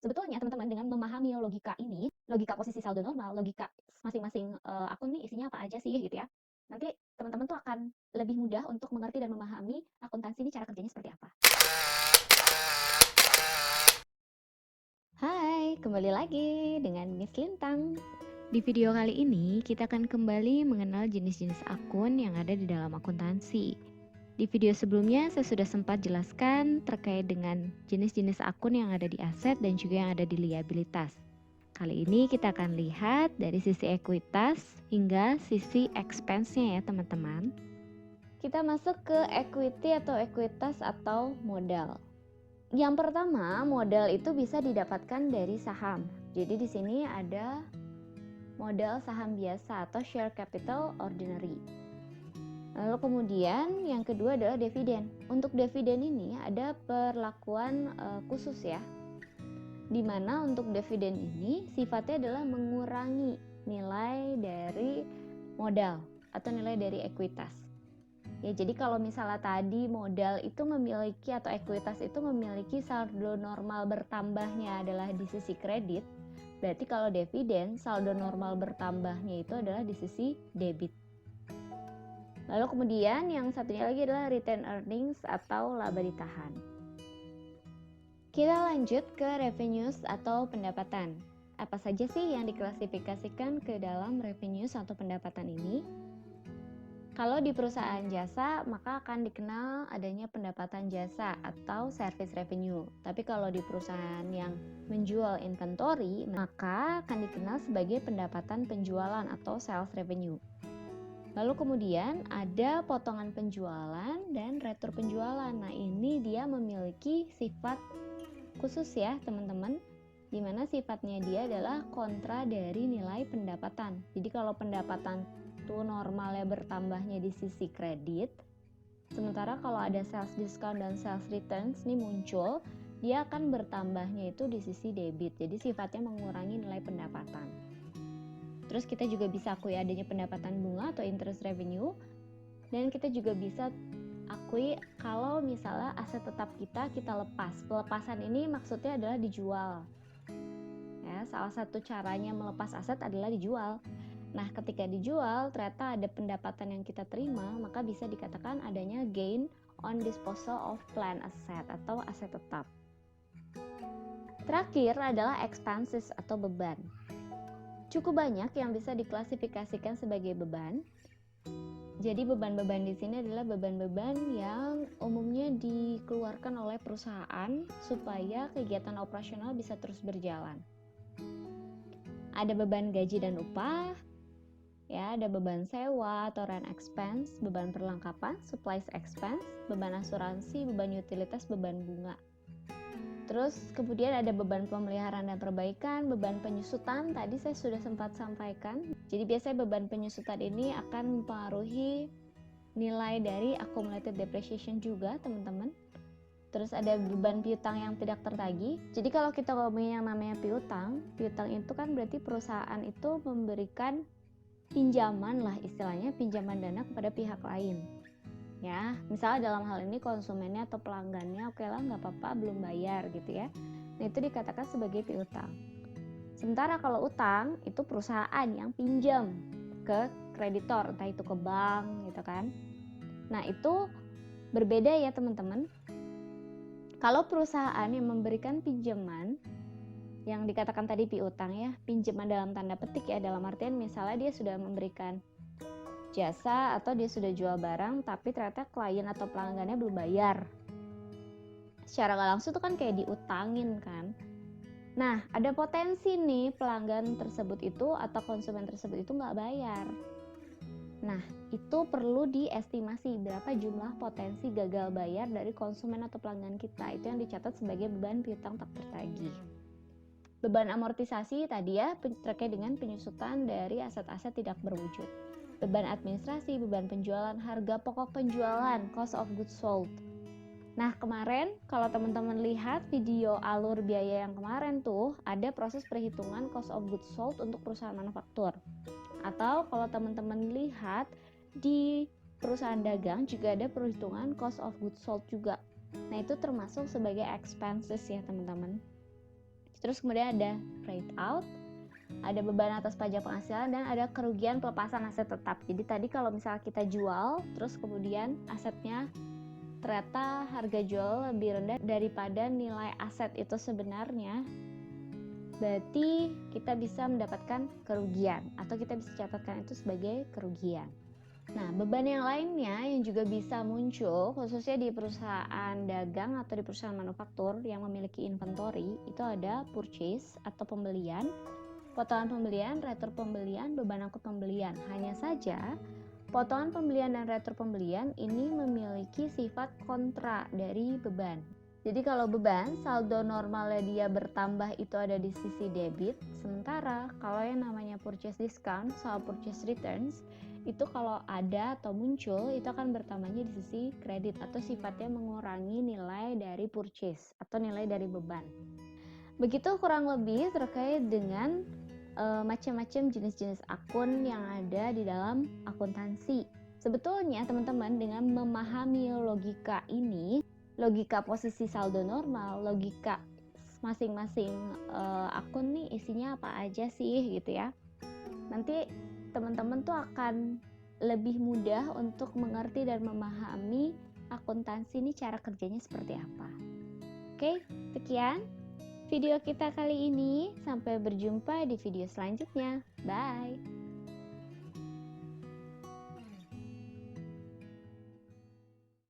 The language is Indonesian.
Sebetulnya teman-teman dengan memahami logika ini, logika posisi saldo normal, logika masing-masing akun nih isinya apa aja sih gitu ya. Nanti teman-teman tuh akan lebih mudah untuk mengerti dan memahami akuntansi ini cara kerjanya seperti apa. Hai, kembali lagi dengan Miss Lintang. Di video kali ini, kita akan kembali mengenal jenis-jenis akun yang ada di dalam akuntansi. Di video sebelumnya, saya sudah sempat jelaskan terkait dengan jenis-jenis akun yang ada di aset dan juga yang ada di liabilitas. Kali ini kita akan lihat dari sisi ekuitas hingga sisi expense-nya ya teman-teman. Kita masuk ke equity atau ekuitas atau modal. Yang pertama, modal itu bisa didapatkan dari saham. Jadi di sini ada modal saham biasa atau share capital ordinary. Lalu kemudian yang kedua adalah dividen. Untuk dividen ini ada perlakuan khusus ya. Dimana untuk dividen ini sifatnya adalah mengurangi nilai dari modal atau nilai dari ekuitas. Ya, jadi kalau misalnya tadi modal itu memiliki atau ekuitas itu memiliki saldo normal bertambahnya adalah di sisi kredit, berarti kalau dividen saldo normal bertambahnya itu adalah di sisi debit. Lalu kemudian yang satunya lagi adalah retained earnings atau laba ditahan. Kita lanjut ke revenues atau pendapatan. Apa saja sih yang diklasifikasikan ke dalam revenues atau pendapatan ini? Kalau di perusahaan jasa, maka akan dikenal adanya pendapatan jasa atau service revenue. Tapi kalau di perusahaan yang menjual inventory, maka akan dikenal sebagai pendapatan penjualan atau sales revenue. Lalu kemudian ada potongan penjualan dan retur penjualan. Nah, ini dia memiliki sifat khusus ya teman-teman, di mana sifatnya dia adalah kontra dari nilai pendapatan. Jadi kalau pendapatan itu normalnya bertambahnya di sisi kredit, sementara kalau ada sales discount dan sales returns ini muncul, dia akan bertambahnya itu di sisi debit. Jadi sifatnya mengurangi nilai pendapatan. Terus kita juga bisa akui adanya pendapatan bunga atau interest revenue, dan kita juga bisa akui kalau misalnya aset tetap kita lepas. Pelepasan ini maksudnya adalah dijual. Ya, salah satu caranya melepas aset adalah dijual. Nah, ketika dijual ternyata ada pendapatan yang kita terima, maka bisa dikatakan adanya gain on disposal of planned asset atau aset tetap. Terakhir adalah expenses atau beban. Cukup banyak yang bisa diklasifikasikan sebagai beban. Jadi beban-beban di sini adalah beban-beban yang umumnya dikeluarkan oleh perusahaan supaya kegiatan operasional bisa terus berjalan. Ada beban gaji dan upah, ya, ada beban sewa atau rent expense, beban perlengkapan, supplies expense, beban asuransi, beban utilitas, beban bunga. Terus kemudian ada beban pemeliharaan dan perbaikan, beban penyusutan, tadi saya sudah sempat sampaikan. Jadi biasanya beban penyusutan ini akan mempengaruhi nilai dari accumulated depreciation juga teman-teman. Terus ada beban piutang yang tidak tertagih. Jadi kalau kita ngomongin yang namanya piutang itu kan berarti perusahaan itu memberikan pinjaman lah istilahnya, pinjaman dana kepada pihak lain. Ya, misalnya dalam hal ini konsumennya atau pelanggannya, oke lah nggak apa-apa belum bayar gitu ya. Nah itu dikatakan sebagai piutang. Sementara kalau utang itu perusahaan yang pinjam ke kreditor, entah itu ke bank gitu kan. Nah itu berbeda ya teman-teman. Kalau perusahaan yang memberikan pinjaman yang dikatakan tadi piutang ya, pinjaman dalam tanda petik ya, dalam artian misalnya dia sudah memberikan jasa atau dia sudah jual barang tapi ternyata klien atau pelanggannya belum bayar, secara nggak langsung itu kan kayak diutangin kan. Nah ada potensi nih pelanggan tersebut itu atau konsumen tersebut itu nggak bayar. Nah itu perlu diestimasi berapa jumlah potensi gagal bayar dari konsumen atau pelanggan kita, itu yang dicatat sebagai beban piutang tak tertagih. Beban amortisasi tadi ya terkait dengan penyusutan dari aset-aset tidak berwujud. Beban administrasi, beban penjualan, harga pokok penjualan, cost of goods sold. Nah kemarin kalau teman-teman lihat video alur biaya yang kemarin tuh ada proses perhitungan cost of goods sold untuk perusahaan manufaktur. Atau kalau teman-teman lihat di perusahaan dagang juga ada perhitungan cost of goods sold juga. Nah itu termasuk sebagai expenses ya teman-teman. Terus kemudian ada write out, ada beban atas pajak penghasilan, dan ada kerugian pelepasan aset tetap. Jadi tadi kalau misalnya kita jual, terus kemudian asetnya ternyata harga jual lebih rendah daripada nilai aset itu sebenarnya, berarti kita bisa mendapatkan kerugian atau kita bisa catatkan itu sebagai kerugian. Nah, beban yang lainnya yang juga bisa muncul khususnya di perusahaan dagang atau di perusahaan manufaktur yang memiliki inventory, itu ada purchase atau pembelian, potongan pembelian, retur pembelian, beban angkut pembelian. Hanya saja potongan pembelian dan retur pembelian ini memiliki sifat kontra dari beban. Jadi kalau beban, saldo normalnya dia bertambah itu ada di sisi debit, sementara kalau yang namanya purchase discount soal purchase returns itu kalau ada atau muncul itu akan bertambahnya di sisi kredit atau sifatnya mengurangi nilai dari purchase atau nilai dari beban. Begitu kurang lebih terkait dengan macam-macam jenis-jenis akun yang ada di dalam akuntansi. Sebetulnya teman-teman dengan memahami logika ini, logika posisi saldo normal, logika masing-masing akun nih isinya apa aja sih gitu ya. Nanti teman-teman tuh akan lebih mudah untuk mengerti dan memahami akuntansi ini cara kerjanya seperti apa. Oke, sekian video kita kali ini. Sampai berjumpa di video selanjutnya. Bye!